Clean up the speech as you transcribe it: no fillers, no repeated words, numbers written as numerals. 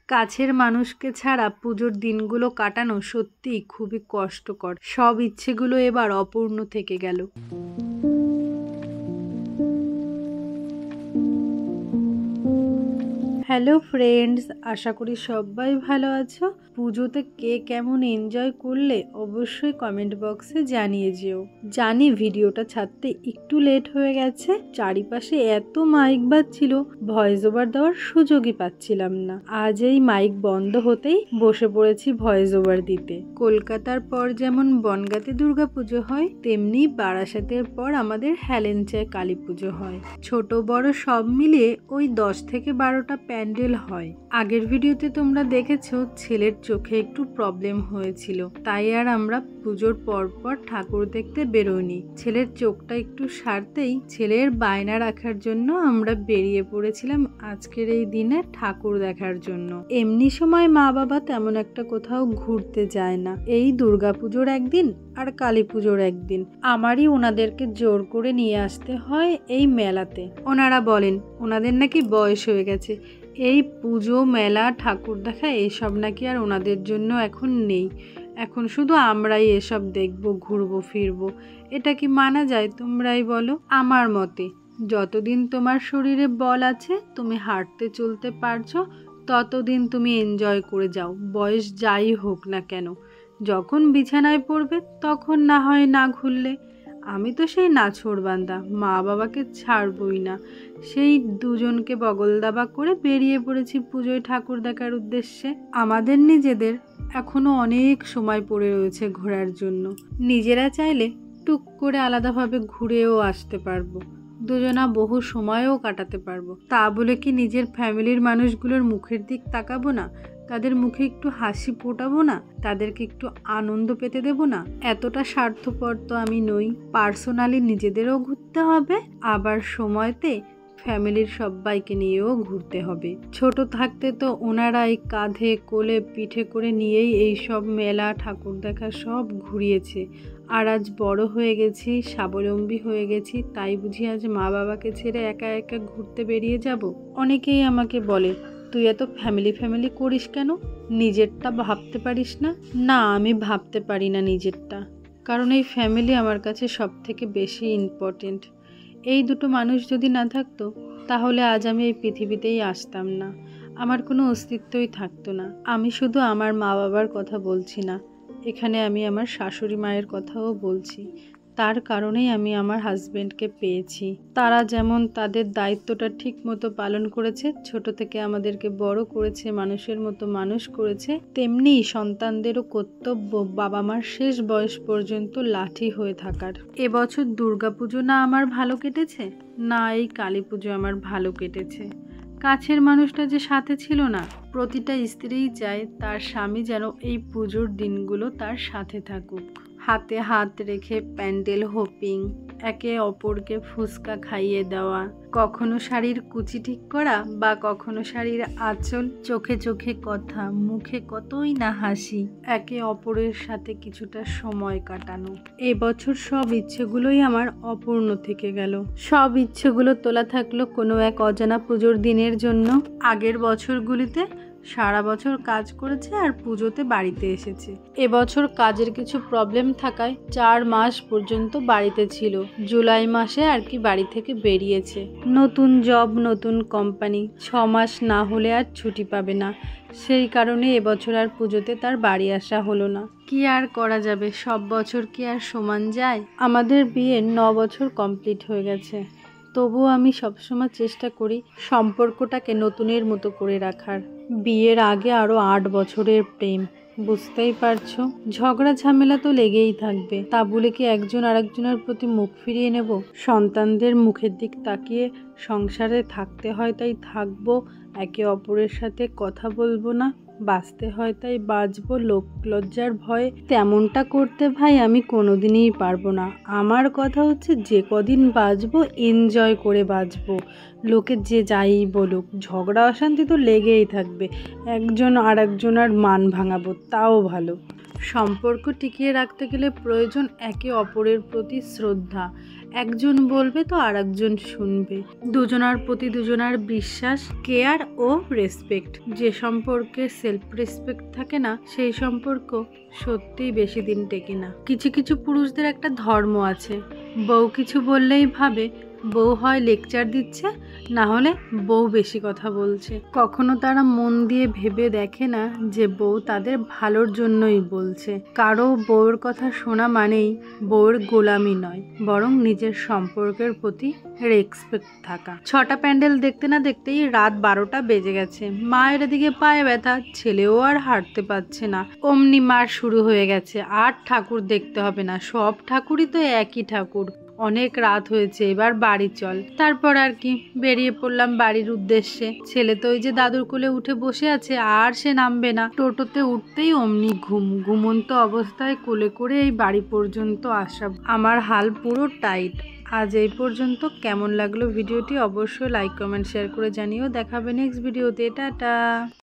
কাছের মানুষকে ছাড়া পুজোর দিনগুলো কাটানো সত্যিই খুবই কষ্টকর। সব ইচ্ছেগুলো এবার অপূর্ণ থেকে গেল। হ্যালো ফ্রেন্ডস, আশা করি সবাই ভালো আছো। পুজোতে কে কেমন এনজয় করলে অবশ্যই কমেন্ট বক্সে জানিয়ে যেও। জানি ভিডিওটা ছাড়তে একটু লেট হয়ে গেছে, চারিপাশে এত মাইক বাজছিল, ভয়েস ওভার দেওয়ার সুযোগই পাচ্ছিলাম না। আজ এই মাইক বন্ধ হতেই বসে পড়েছি ভয়েস ওভার দিতে। কলকাতার পর যেমন বনগাঁতে দুর্গাপুজো হয়, তেমনি বারাসাতের পর আমাদের হেলেঞ্চায় কালী পুজো হয়। ছোট বড় সব মিলিয়ে ওই 10 থেকে 12টা প্যান্ডেল হয়। আগের ভিডিওতে তোমরা দেখেছো ছেলের চোখে একটু প্রবলেম হয়েছিল, তাই আর আমরা পুজোর পরপর ঠাকুর দেখতে বেরোইনি। ছেলের চোখটা একটু সারতেই ছেলের বায়না রাখার জন্য আমরা বেরিয়ে পড়েছিলাম আজকের এই দিনে ঠাকুর দেখার জন্য। এমনি সময় মা বাবা তেমন একটা কোথাও ঘুরতে যায় না। এই দুর্গাপুজোর একদিন আর কালী পুজোর একদিন আমারই ওনাদেরকে জোর করে নিয়ে আসতে হয় এই মেলাতে। ওনারা বলেন ওনাদের নাকি বয়স হয়ে গেছে, এই পুজো মেলা ঠাকুর দেখা এসব নাকি আর ওনাদের জন্য এখন নেই। এখন শুধু আমরাই এসব দেখবো, ঘুরবো ফিরবো। এটা কি মানা যায়? তোমরাই বলো। আমার মতে যতদিন তোমার শরীরে বল আছে, তুমি হাঁটতে চলতে পারছো, ততদিন তুমি এনজয় করে যাও, বয়স যাই হোক না কেন। যখন বিছানায় পড়বে তখন না হয় না ঘুরলে। আমি তো সেই নাছোড়বান্দা, মা বাবাকে ছাড়বই না। সেই দুজনকে বগল দাবা করে বেরিয়ে পড়েছি পুজোয় ঠাকুর দেখার উদ্দেশ্যে। আমাদের নিজেদের এখনো অনেক সময় পড়ে রয়েছে ঘোরার জন্য। নিজেরা চাইলে টুক করে আলাদাভাবে ঘুরেও আসতে পারবো, দুজনা বহু সময়ও কাটাতে পারবো। তা বলে কি নিজের ফ্যামিলির মানুষগুলোর মুখের দিক তাকাবো না? তাদের মুখে একটু হাসি ফোটাবো না? তাদেরকে একটু আনন্দ পেতে দেবো না? এতটা স্বার্থপর তো আমি নই। পার্সোনালি নিজেদেরও ঘুরতে হবে, আবার সময়তে ফ্যামিলির সবাইকে নিয়েও ঘুরতে হবে। ছোট থাকতে তো ওনারাই কাঁধে কোলে পিঠে করে নিয়েই এই সব মেলা ঠাকুর দেখা সব ঘুরিয়েছে। আর আজ বড় হয়ে গেছি, স্বাবলম্বী হয়ে গেছি, তাই বুঝি আজ মা বাবাকে ছেড়ে একা একা ঘুরতে বেরিয়ে যাব? অনেকেই আমাকে বলে, তুই এত ফ্যামিলি করিস কেন? নিজেরটা ভাবতে পারিস না? না, আমি ভাবতে পারি না নিজেরটা, কারণ এই ফ্যামিলি আমার কাছে সব থেকে বেশি ইম্পর্টেন্ট। এই দুটো মানুষ যদি না থাকতো তাহলে আজ আমি এই পৃথিবীতেই আসতাম না, আমার কোনো অস্তিত্বই থাকতো না। আমি শুধু আমার মা বাবার কথা বলছি না, এখানে আমি আমার শাশুড়ি মায়ের কথাও বলছি। তার কারণেই আমি আমার হাজবেন্ডকে পেয়েছি। তারা যেমন তাদের দায়িত্বটা ঠিক মতো পালন করেছে, ছোট থেকে আমাদেরকে বড় করেছে, মানুষের মতো মানুষ করেছে, তেমনি সন্তানদেরও কর্তব্য বাবা মার শেষ বয়স পর্যন্ত লাঠি হয়ে থাকার। এবছর দুর্গাপুজো না আমার ভালো কেটেছে, না এই কালী পুজো আমার ভালো কেটেছে। কাছের মানুষটা যে সাথে ছিল না। প্রতিটা স্ত্রীই চায় তার স্বামী যেন এই পুজোর দিনগুলো তার সাথে থাকুক। হাতে হাত রেখে প্যান্ডেল হোপিং, একে অপরকে ফুচকা খাইয়ে দেওয়া, কখনো শাড়ির কুচি ঠিক করা বা কখনো শাড়ির আঁচল, চোখে চোখে কথা, মুখে কতই না হাসি, একে অপরের সাথে কিছুটা সময় কাটানো। এবছর সব ইচ্ছেগুলোই আমার অপূর্ণ থেকে গেল। সব ইচ্ছেগুলো তোলা থাকলো কোনো এক অজানা পুজোর দিনের জন্য। আগের বছরগুলিতে সারা বছর কাজ করেছে আর পুজোতে বাড়িতে এসেছে। এবছর কাজের কিছু প্রবলেম থাকায় 4 মাস পর্যন্ত বাড়িতে ছিল। জুলাই মাসে আর কি বাড়ি থেকে বেরিয়েছে। নতুন জব, নতুন কোম্পানি, 6 মাস না হলে আর ছুটি পাবে না। সেই কারণে এবছর আর পুজোতে তার বাড়ি আসা হলো না। কি আর করা যাবে, সব বছর কি আর সমান যায়? আমাদের বিয়ের 9 বছর কমপ্লিট হয়ে গেছে, তবুও আমি সবসময় চেষ্টা করি সম্পর্কটাকে নতুনের মতো করে রাখার। বিয়ের আগে আরও 8 বছরের প্রেম, বুঝতেই পারছো। ঝগড়া ঝামেলা তো লেগেই থাকবে, তা বলে কি একজন আরেকজনের প্রতি মুখ ফিরিয়ে নেব? সন্তানদের মুখের দিক তাকিয়ে সংসারে থাকতে হয় তাই থাকবো, একে অপরের সাথে কথা বলবো না, বাঁচতে হয় তাই বাঁচবো লোক লজ্জার ভয়ে। তেমনটা করতে ভাই আমি কোনোদিনই পারবো না। আমার কথা হচ্ছে যে কদিন বাঁচবো এনজয় করে বাঁচবো। লোকে যে যাই বলুক, ঝগড়া অশান্তি তো লেগেই থাকবে, একজন আর একজনের মান ভাঙাবো তাও ভালো। সম্পর্ক টিকিয়ে রাখতে গেলে প্রয়োজন একে অপরের প্রতি শ্রদ্ধা। একজন বলবে তো আর একজন শুনবে। দুজনার প্রতি দুজনার বিশ্বাস, কেয়ার ও রেসপেক্ট। যে সম্পর্কে সেলফ রেসপেক্ট থাকে না সেই সম্পর্ক সত্যিই বেশি দিন টেকে না। কিছু কিছু পুরুষদের একটা ধর্ম আছে, বউ কিছু বললেই ভাবে বউ হয় লেকচার দিচ্ছে, না হলে বউ বেশি কথা বলছে। কখনো তারা মন দিয়ে ভেবে দেখে না যে বউ তাদের ভালোর জন্যই বলছে। কারো বউর কথা শোনা মানেই বউর গোলামি নয়, বরং নিজের সম্পর্কের প্রতি রেসপেক্ট থাকা। 6টা প্যান্ডেল দেখতে না দেখতেই রাত 12টা বেজে গেছে। মায়ের এদিকে পায়ে ব্যথা, ছেলেও আর হাঁটতে পারছে না। অমনি মার শুরু হয়ে গেছে, আর ঠাকুর দেখতে হবে না, সব ঠাকুরই তো একই ঠাকুর, অনেক রাত হয়েছে, এবার বাড়ি চল। তারপর আর কি বেরিয়ে পড়লাম বাড়ির উদ্দেশ্যে। ছেলে তো ওই যে দাদুর কোলে উঠে বসে আছে, আর সে নামবে না। টোটোতে উঠতেই অমনি ঘুমন্ত অবস্থায় কোলে করে এই বাড়ি পর্যন্ত আসা। আমার হাল পুরো টাইট। আজ এই পর্যন্ত। কেমন লাগলো ভিডিওটি অবশ্যই লাইক কমেন্ট শেয়ার করে জানিও। দেখাবে নেক্সট ভিডিওতে। টাটা।